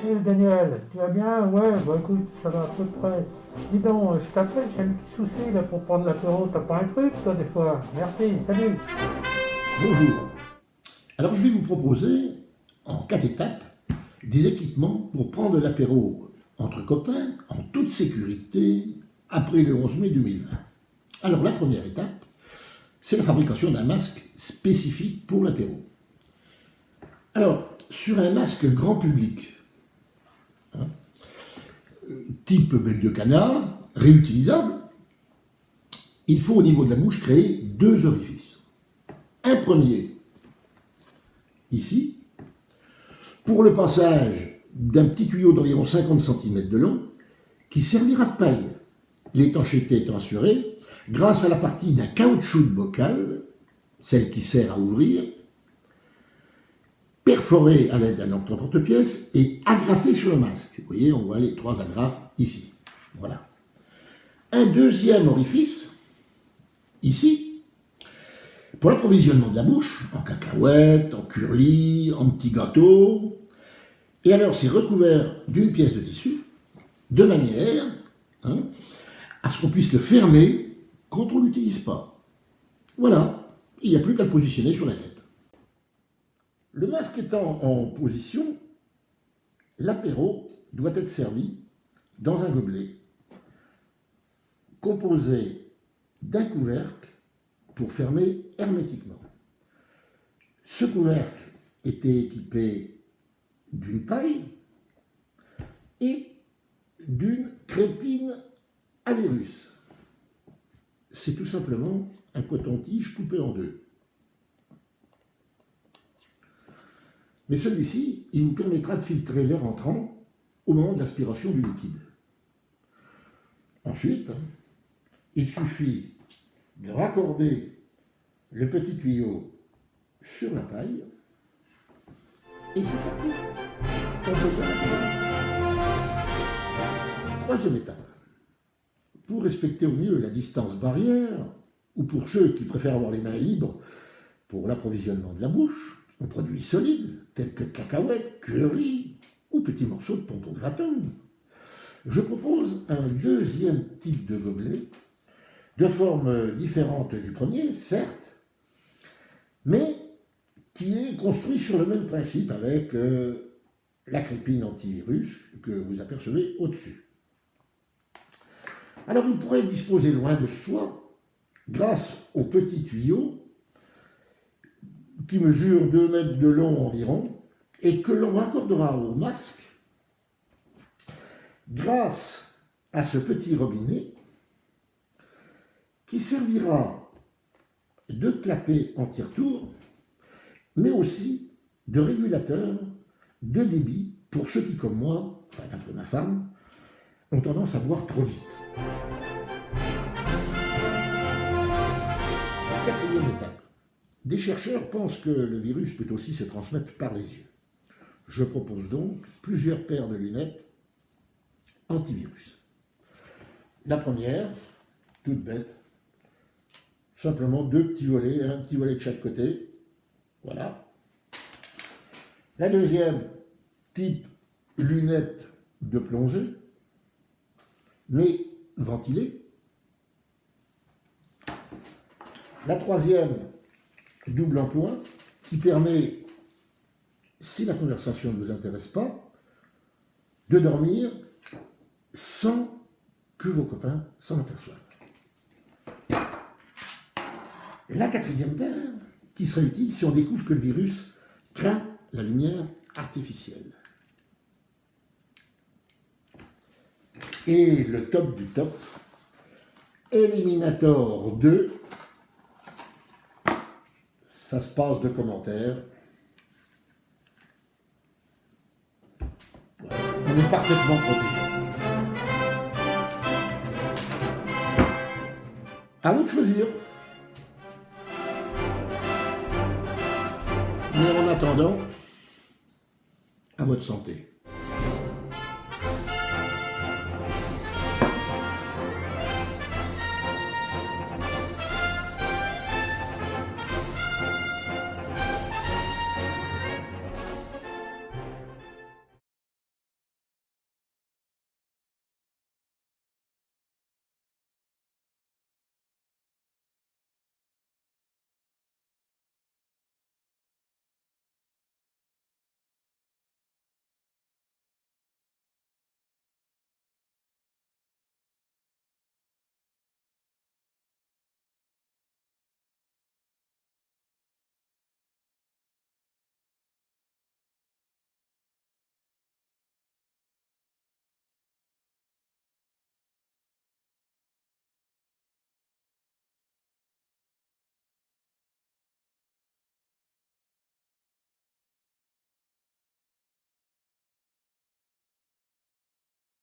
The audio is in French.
Salut Daniel, tu vas bien? Ouais, bah écoute, ça va à peu près. Dis donc, je t'appelle, j'ai un petit souci là pour prendre l'apéro. T'as pas un truc toi des fois? Merci, salut. Bonjour. Alors je vais vous proposer, en 4 étapes, des équipements pour prendre l'apéro entre copains, en toute sécurité, après le 11 mai 2020. Alors la première étape, c'est la fabrication d'un masque spécifique pour l'apéro. Alors, sur un masque grand public, hein, type bec de canard, réutilisable, il faut au niveau de la bouche créer 2 orifices. Un premier, ici, pour le passage d'un petit tuyau d'environ 50 cm de long qui servira de paille, l'étanchéité étant assurée grâce à la partie d'un caoutchouc de bocal, celle qui sert à ouvrir, perforée à l'aide d'un porte-pièce et agrafée sur le masque. Vous voyez, on voit les 3 agrafes ici. Voilà. Un deuxième orifice, ici, pour l'approvisionnement de la bouche, en cacahuètes, en curlis, en petits gâteaux. Et alors, c'est recouvert d'une pièce de tissu, de manière à ce qu'on puisse le fermer quand on ne l'utilise pas. Voilà, il n'y a plus qu'à le positionner sur la tête. Le masque étant en position, l'apéro doit être servi dans un gobelet composé d'un couvercle pour fermer hermétiquement. Ce couvercle était équipé d'une paille et d'une crépine à virus. C'est tout simplement un coton-tige coupé en 2. Mais celui-ci, il vous permettra de filtrer l'air entrant au moment de l'aspiration du liquide. Ensuite, il suffit de raccorder le petit tuyau sur la paille et c'est parti. On peut faire la troisième étape. Pour respecter au mieux la distance barrière, ou pour ceux qui préfèrent avoir les mains libres pour l'approvisionnement de la bouche, en produits solides tels que cacahuètes, curry ou petits morceaux de pompon gratin, je propose un deuxième type de gobelet, de forme différente du premier, certes, mais qui est construit sur le même principe avec la crépine antivirus que vous apercevez au-dessus. Alors il pourrait être disposé loin de soi grâce au petit tuyau qui mesure 2 mètres de long environ et que l'on raccordera au masque grâce à ce petit robinet qui servira de clapet anti-retour mais aussi de régulateur de débit pour ceux qui, comme moi, enfin ma femme, ont tendance à boire trop vite. Quatrième étape. Des chercheurs pensent que le virus peut aussi se transmettre par les yeux. Je propose donc plusieurs paires de lunettes antivirus. La première, toute bête, simplement 2 petits volets, un petit volet de chaque côté. Voilà. La deuxième, type lunettes de plongée, mais ventilée. La troisième, double emploi, qui permet, si la conversation ne vous intéresse pas, de dormir sans que vos copains s'en aperçoivent. La quatrième paire, qui serait utile si on découvre que le virus craint la lumière artificielle. Et le top du top, Eliminator 2, ça se passe de commentaires. Voilà. On est parfaitement protégé. À vous de choisir. Mais en attendant, à votre santé.